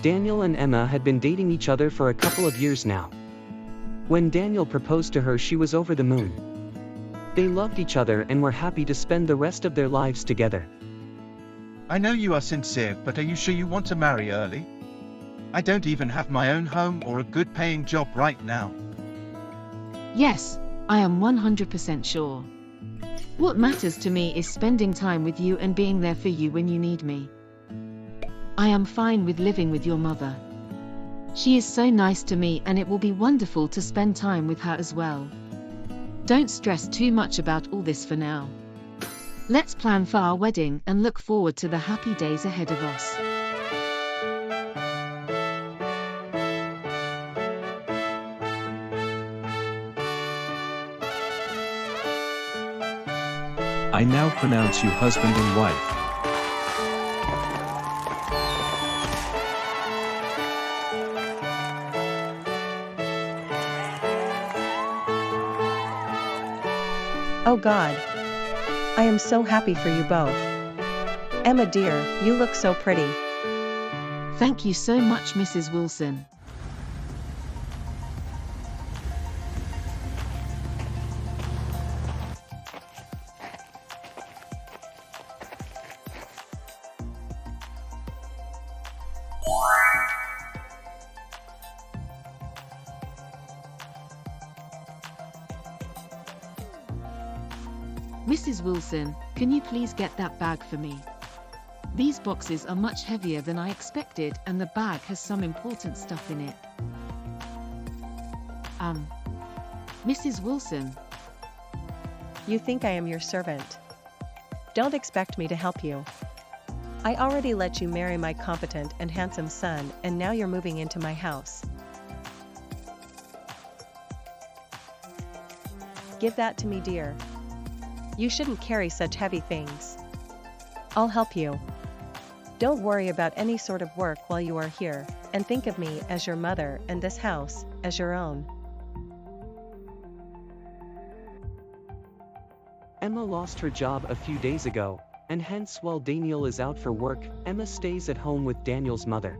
Daniel and Emma had been dating each other for a couple of years now. When Daniel proposed to her, she was over the moon. They loved each other and were happy to spend the rest of their lives together. I know you are sincere, but are you sure you want to marry early? I don't even have my own home or a good paying job right now. Yes, I am 100% sure. What matters to me is spending time with you and being there for you when you need me. I am fine with living with your mother. She is so nice to me and it will be wonderful to spend time with her as well. Don't stress too much about all this for now. Let's plan for our wedding and look forward to the happy days ahead of us. I now pronounce you husband and wife. Oh God. I am so happy for you both. Emma dear, you look so pretty. Thank you so much, Mrs. Wilson. Mrs. Wilson, can you please get that bag for me? These boxes are much heavier than I expected and the bag has some important stuff in it. Mrs. Wilson. You think I am your servant. Don't expect me to help you. I already let you marry my competent and handsome son, and now you're moving into my house. Give that to me, dear. You shouldn't carry such heavy things. I'll help you. Don't worry about any sort of work while you are here, and think of me as your mother and this house as your own. Emma lost her job a few days ago, and hence while Daniel is out for work, Emma stays at home with Daniel's mother.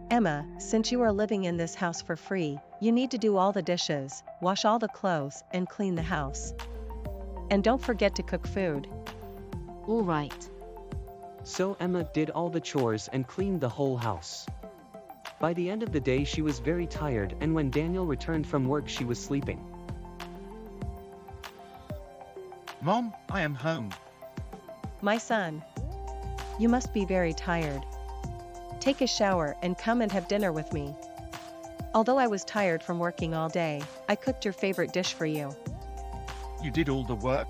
Emma, since you are living in this house for free, you need to do all the dishes, wash all the clothes, and clean the house. And don't forget to cook food. All right. So Emma did all the chores and cleaned the whole house. By the end of the day she was very tired, and when Daniel returned from work she was sleeping. Mom, I am home. My son. You must be very tired. Take a shower and come and have dinner with me. Although I was tired from working all day, I cooked your favorite dish for you. You did all the work?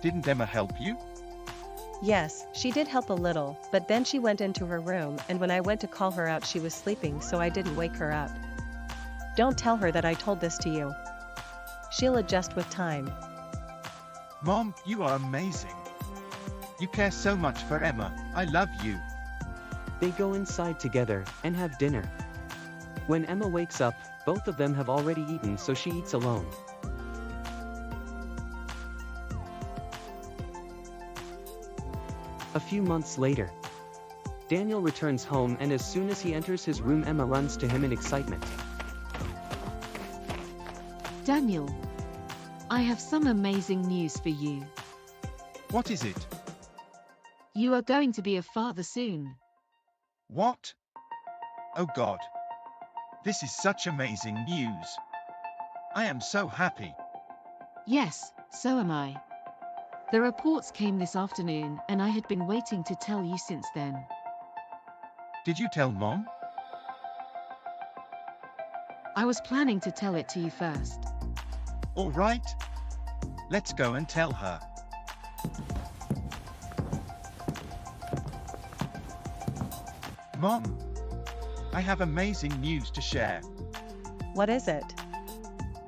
Didn't Emma help you? Yes, she did help a little, but then she went into her room, and when I went to call her out she was sleeping, so I didn't wake her up. Don't tell her that I told this to you. She'll adjust with time. Mom, you are amazing. You care so much for Emma. I love you. They go inside together and have dinner. When Emma wakes up, both of them have already eaten, so she eats alone. A few months later, Daniel returns home, and as soon as he enters his room, Emma runs to him in excitement. Daniel, I have some amazing news for you. What is it? You are going to be a father soon. What? Oh God. This is such amazing news. I am so happy. Yes, so am I. The reports came this afternoon, and I had been waiting to tell you since then. Did you tell Mom? I was planning to tell it to you first. All right. Let's go and tell her. Mom, I have amazing news to share. What is it?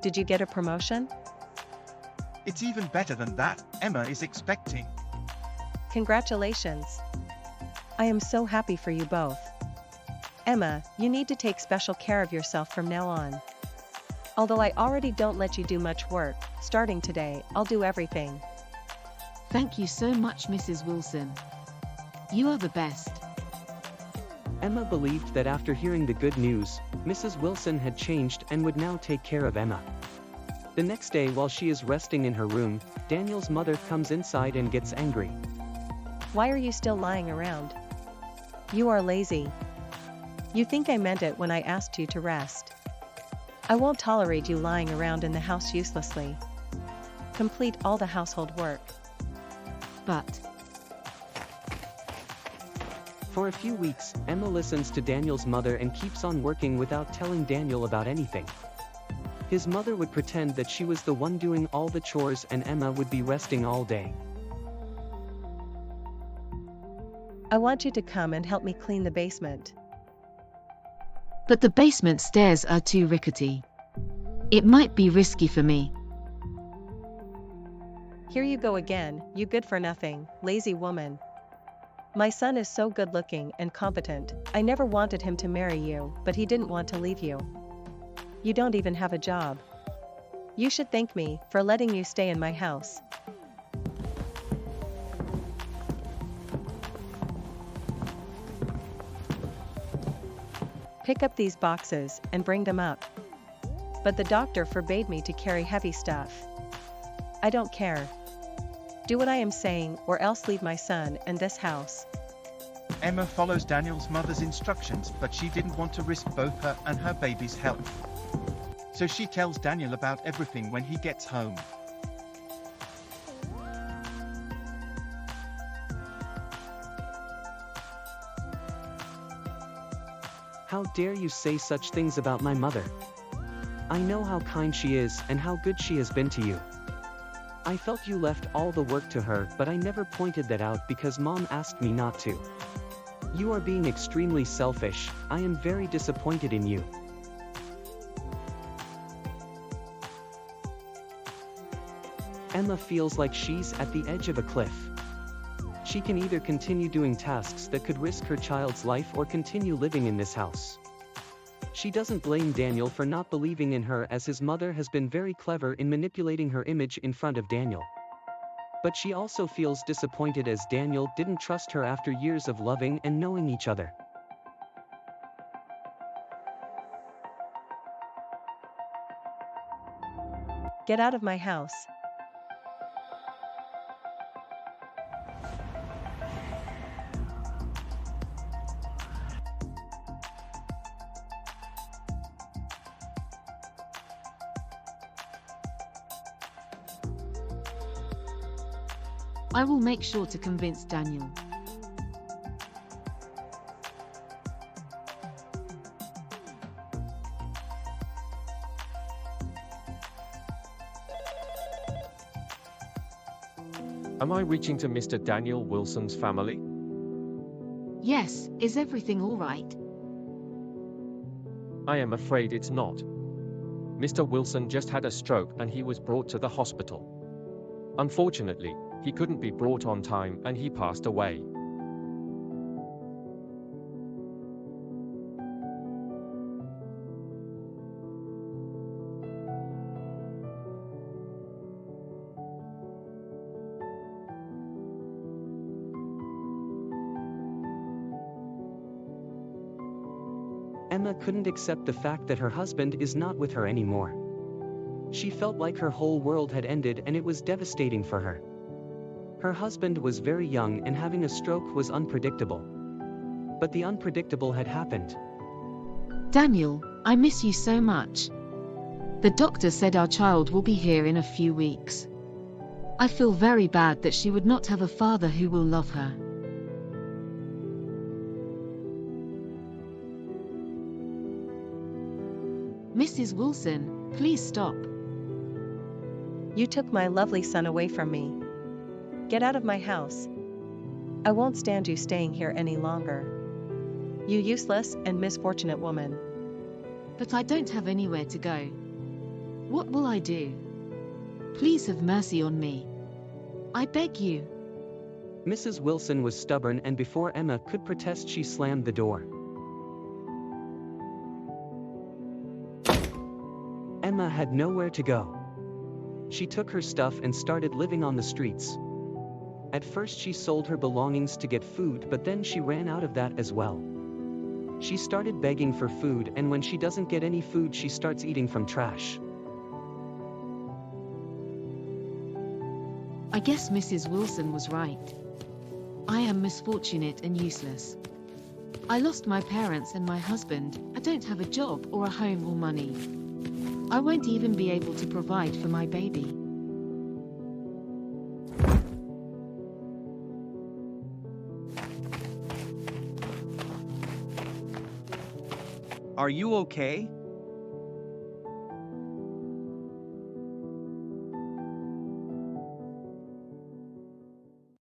Did you get a promotion? It's even better than that. Emma is expecting. Congratulations. I am so happy for you both. Emma, you need to take special care of yourself from now on. Although I already don't let you do much work, starting today, I'll do everything. Thank you so much, Mrs. Wilson. You are the best. Emma believed that after hearing the good news, Mrs. Wilson had changed and would now take care of Emma. The next day, while she is resting in her room, Daniel's mother comes inside and gets angry. Why are you still lying around? You are lazy. You think I meant it when I asked you to rest. I won't tolerate you lying around in the house uselessly. Complete all the household work. But For a few weeks, Emma listens to Daniel's mother and keeps on working without telling Daniel about anything. His mother would pretend that she was the one doing all the chores and Emma would be resting all day. I want you to come and help me clean the basement. the basement stairs are too rickety. It might be risky for me. Here you go again, you good-for-nothing, lazy woman. My son is so good-looking and competent. I never wanted him to marry you, but he didn't want to leave you. You don't even have a job. You should thank me for letting you stay in my house. Pick up these boxes and bring them up. But the doctor forbade me to carry heavy stuff. I don't care. Do what I am saying or else leave my son and this house. Emma follows Daniel's mother's instructions, but she didn't want to risk both her and her baby's health. So she tells Daniel about everything when he gets home. How dare you say such things about my mother? I know how kind she is and how good she has been to you. I felt you left all the work to her, but I never pointed that out because Mom asked me not to. You are being extremely selfish. I am very disappointed in you. Emma feels like she's at the edge of a cliff. She can either continue doing tasks that could risk her child's life or continue living in this house. She doesn't blame Daniel for not believing in her, as his mother has been very clever in manipulating her image in front of Daniel. But she also feels disappointed as Daniel didn't trust her after years of loving and knowing each other. Get out of my house. I will make sure to convince Daniel. Am I reaching to Mr. Daniel Wilson's family? Yes, is everything all right? I am afraid it's not. Mr. Wilson just had a stroke and he was brought to the hospital. Unfortunately, he couldn't be brought on time and he passed away. Emma couldn't accept the fact that her husband is not with her anymore. She felt like her whole world had ended and it was devastating for her. Her husband was very young and having a stroke was unpredictable. But the unpredictable had happened. Daniel, I miss you so much. The doctor said our child will be here in a few weeks. I feel very bad that she would not have a father who will love her. Mrs. Wilson, please stop. You took my lovely son away from me. Get out of my house. I won't stand you staying here any longer. You useless and misfortunate woman. But I don't have anywhere to go. What will I do? Please have mercy on me. I beg you. Mrs. Wilson was stubborn and before Emma could protest she slammed the door. Emma had nowhere to go. She took her stuff and started living on the streets. At first she sold her belongings to get food, but then she ran out of that as well. She started begging for food, and when she doesn't get any food, she starts eating from trash. I guess Mrs. Wilson was right. I am misfortunate and useless. I lost my parents and my husband. I don't have a job or a home or money. I won't even be able to provide for my baby. Are you okay?